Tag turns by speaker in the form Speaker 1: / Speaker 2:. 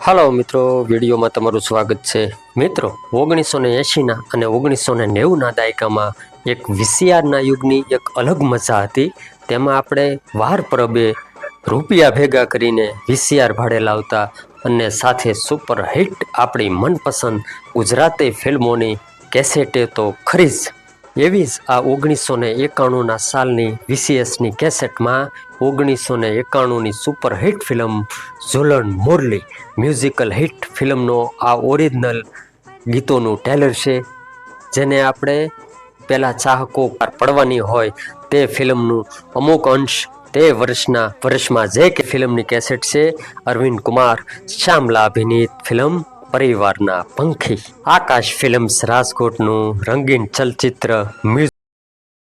Speaker 1: હાલો મિત્રો, વિડીયોમાં તમારું સ્વાગત છે. મિત્રો 1980ના અને 1990ના દાયકામાં એક વીસીઆરના યુગની એક અલગ મજા હતી. તેમાં આપણે વાર પરબે રૂપિયા ભેગા કરીને વીસીઆર ભાડે લાવતા અને સાથે સુપર હિટ આપણી મનપસંદ ગુજરાતી ફિલ્મોની કેસેટે તો ખરી જ. એવી જ આ 1991ના સાલની વીસીએસની કેસેટમાં 1991ની super hit film Jhulan Murali musical hit ફિલ્મનો આ ઓરિજિનલ ગીતોનું ટેલર છે, જેને આપણે પહેલાં ચાહકો પડવાની હોય તે ફિલ્મનું અમુક અંશ તે વર્ષમાં જે કે ફિલ્મની કેસેટ છે. અરવિંદ કુમાર શ્યામલા અભિનીત ફિલ્મ પરિવારના પંખી. આકાશ ફિલ્મ્સ રાજકોટનું રંગીન ચલચિત્ર મ્યુઝિક